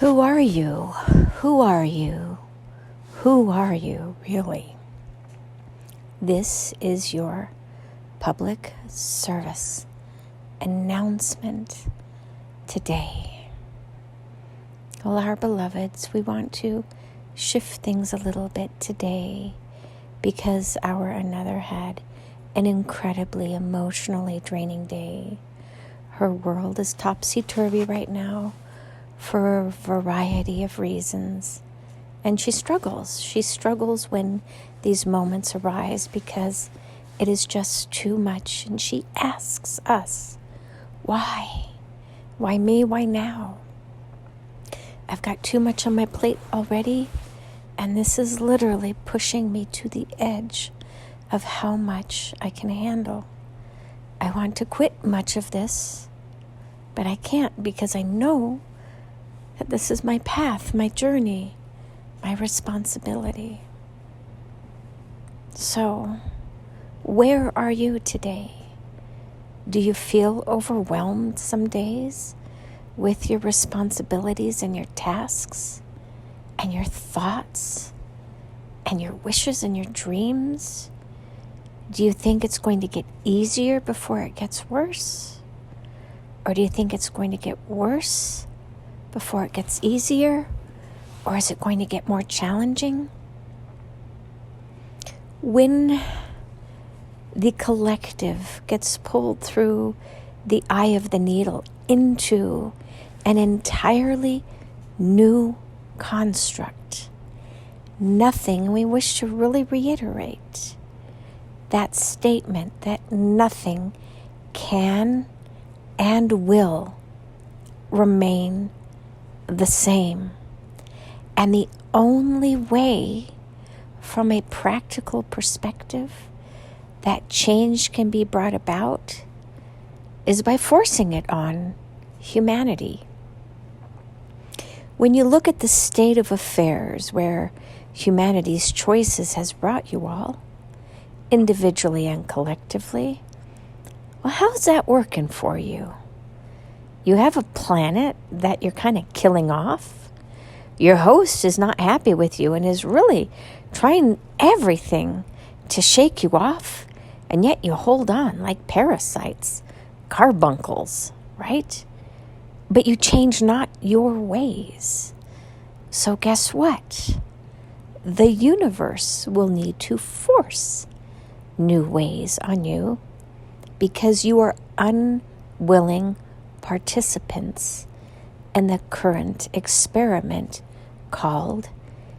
Who are you? Who are you? Who are you, really? This is your public service announcement today. Well, our beloveds, we want to shift things a little bit today because our another had an incredibly emotionally draining day. Her world is topsy-turvy right now for a variety of reasons. And she struggles. She struggles when these moments arise because it is just too much. And she asks us, why? Why me? Why now? I've got too much on my plate already, and this is literally pushing me to the edge of how much I can handle. I want to quit much of this, but I can't because I know that this is my path, my journey, my responsibility. So, where are you today? Do you feel overwhelmed some days with your responsibilities and your tasks and your thoughts and your wishes and your dreams? Do you think it's going to get easier before it gets worse? Or do you think it's going to get worse before it gets easier? Or is it going to get more challenging? When the collective gets pulled through the eye of the needle into an entirely new construct, nothing, and we wish to really reiterate that statement that nothing can and will remain the same. And the only way, from a practical perspective, that change can be brought about is by forcing it on humanity. When you look at the state of affairs where humanity's choices has brought you all, individually and collectively, well, how's that working for you? You have a planet that you're kind of killing off. Your host is not happy with you and is really trying everything to shake you off, and yet you hold on like parasites, carbuncles, right? But you change not your ways. So guess what? The universe will need to force new ways on you because you are unwilling participants in the current experiment called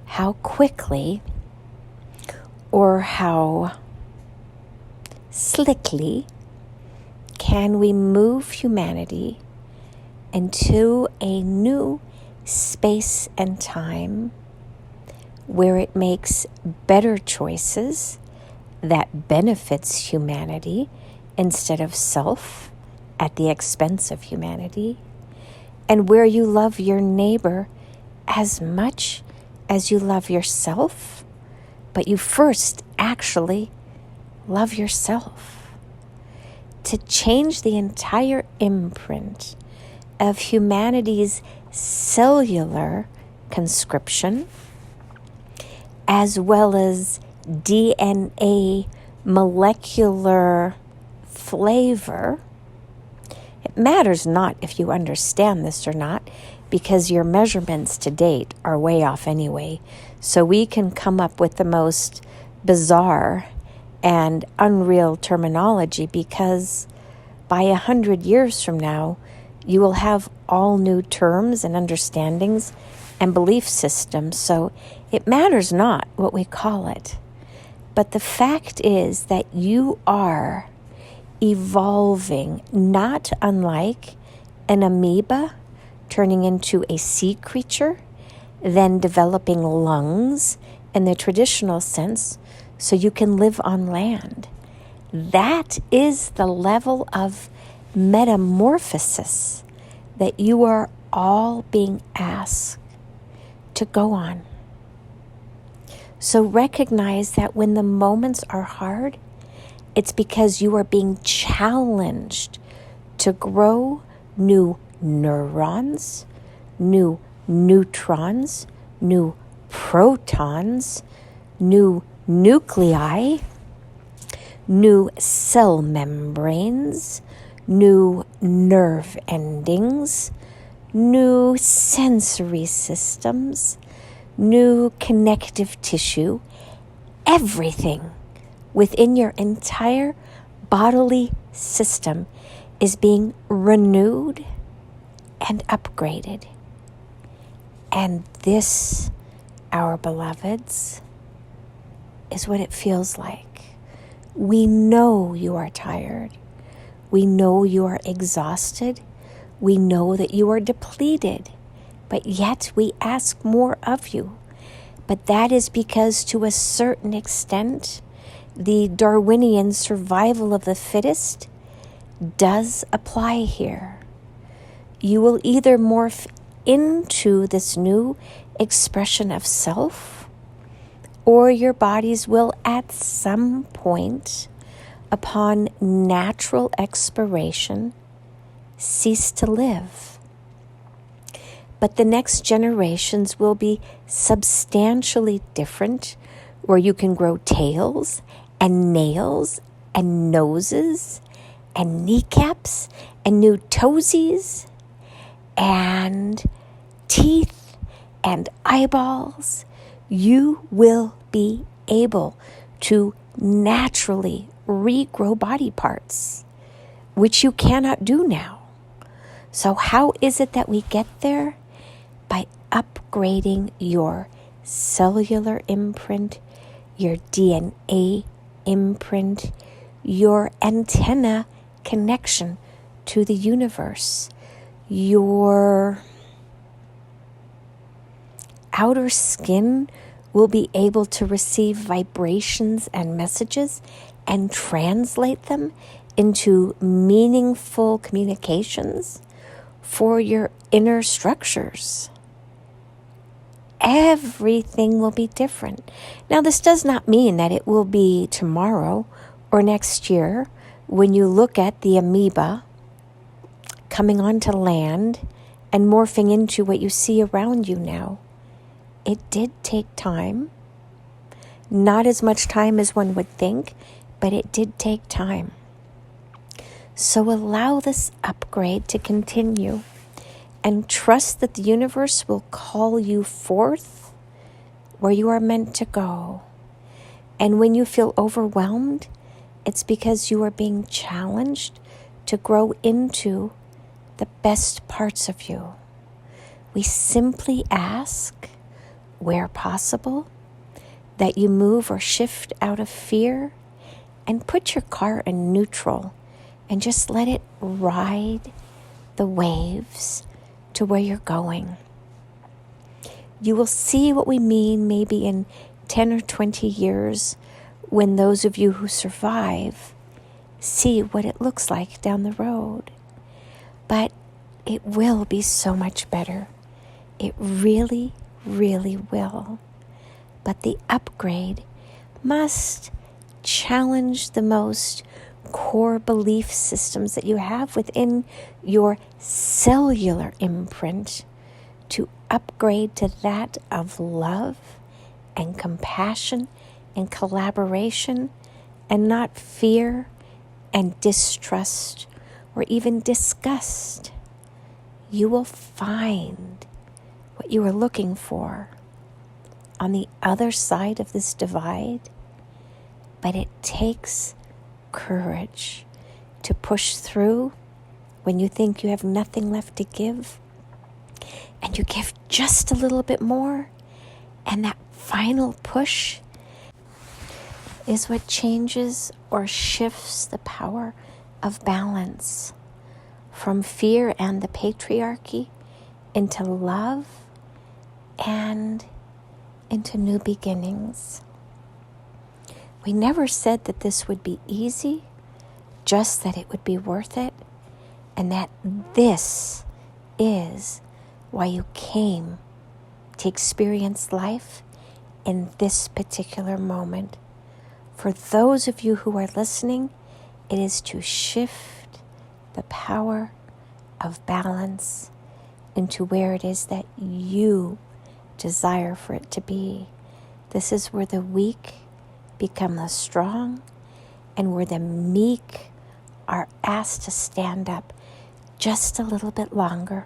how quickly or how slickly can we move humanity into a new space and time where it makes better choices that benefits humanity instead of self at the expense of humanity, and where you love your neighbor as much as you love yourself, but you first actually love yourself. To change the entire imprint of humanity's cellular conscription, as well as DNA molecular flavor. It matters not if you understand this or not, because your measurements to date are way off anyway. So we can come up with the most bizarre and unreal terminology because by 100 years from now, you will have all new terms and understandings and belief systems. So it matters not what we call it. But the fact is that you are evolving, not unlike an amoeba turning into a sea creature, then developing lungs in the traditional sense so you can live on land. That is the level of metamorphosis that you are all being asked to go on. So recognize that when the moments are hard, it's because you are being challenged to grow new neurons, new neutrons, new protons, new nuclei, new cell membranes, new nerve endings, new sensory systems, new connective tissue. Everything within your entire bodily system is being renewed and upgraded. And this, our beloveds, is what it feels like. We know you are tired. We know you are exhausted. We know that you are depleted. But yet we ask more of you. But that is because, to a certain extent, the Darwinian survival of the fittest does apply here. You will either morph into this new expression of self, or your bodies will at some point, upon natural expiration, cease to live. But the next generations will be substantially different, where you can grow tails and nails and noses and kneecaps and new toesies and teeth and eyeballs. You will be able to naturally regrow body parts, which you cannot do now. So how is it that we get there? By upgrading your cellular imprint, your DNA imprint, your antenna connection to the universe, your outer skin will be able to receive vibrations and messages and translate them into meaningful communications for your inner structures. Everything will be different. Now, this does not mean that it will be tomorrow or next year when you look at the amoeba coming onto land and morphing into what you see around you now. It did take time. Not as much time as one would think, but it did take time. So allow this upgrade to continue and trust that the universe will call you forth where you are meant to go. And when you feel overwhelmed, it's because you are being challenged to grow into the best parts of you. We simply ask, where possible, that you move or shift out of fear and put your car in neutral and just let it ride the waves to where you're going. You will see what we mean maybe in 10 or 20 years when those of you who survive see what it looks like down the road. But it will be so much better. It really, really will. But the upgrade must challenge the most core belief systems that you have within your cellular imprint to upgrade to that of love and compassion and collaboration, and not fear and distrust or even disgust. You will find what you are looking for on the other side of this divide, but it takes courage to push through when you think you have nothing left to give, and you give just a little bit more, and that final push is what changes or shifts the power of balance from fear and the patriarchy into love and into new beginnings. We never said that this would be easy, just that it would be worth it, and that this is why you came to experience life in this particular moment. For those of you who are listening, it is to shift the power of balance into where it is that you desire for it to be. This is where the weak become the strong, and where the meek are asked to stand up just a little bit longer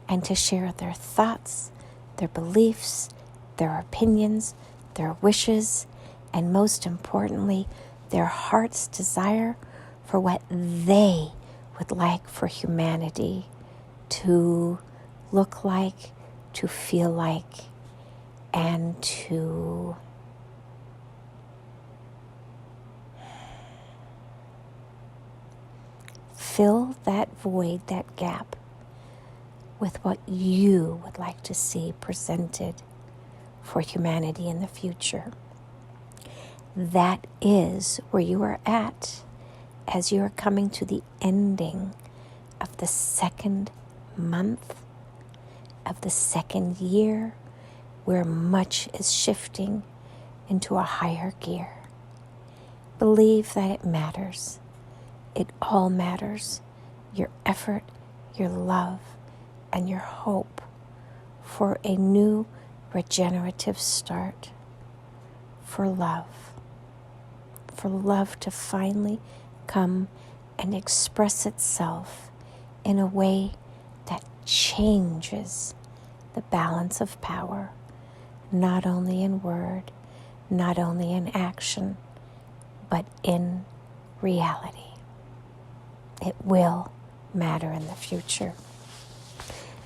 and to share their thoughts, their beliefs, their opinions, their wishes, and most importantly, their heart's desire for what they would like for humanity to look like, to feel like, and to fill that void, that gap, with what you would like to see presented for humanity in the future. That is where you are at as you are coming to the ending of the second month of the second year, where much is shifting into a higher gear. Believe that it matters. It all matters. Your effort, your love, and your hope for a new regenerative start. For love to finally come and express itself in a way that changes the balance of power, not only in word, not only in action, but in reality. It will matter in the future.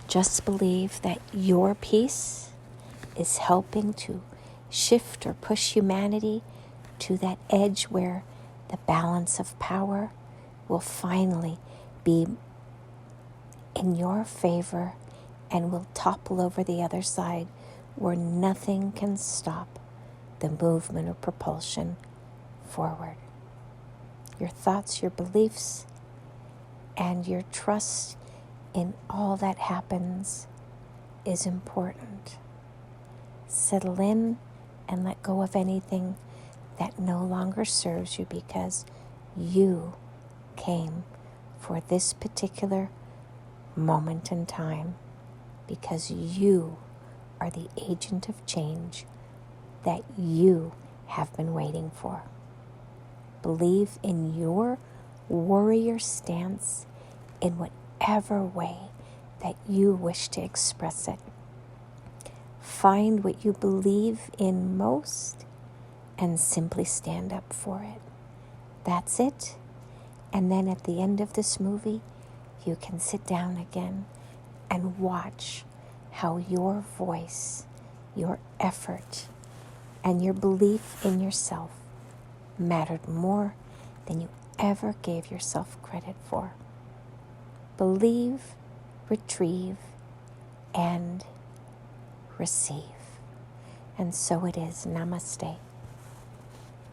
Just believe that your piece is helping to shift or push humanity to that edge where the balance of power will finally be in your favor and will topple over the other side, where nothing can stop the movement or propulsion forward. Your thoughts, your beliefs, and your trust in all that happens is important. Settle in and let go of anything that no longer serves you, because you came for this particular moment in time, because you are the agent of change that you have been waiting for. Believe in your warrior stance in whatever way that you wish to express it. Find what you believe in most and simply stand up for it. That's it. And then at the end of this movie, you can sit down again and watch how your voice, your effort, and your belief in yourself mattered more than you ever gave yourself credit for. Believe, retrieve, and receive. And so it is. Namaste.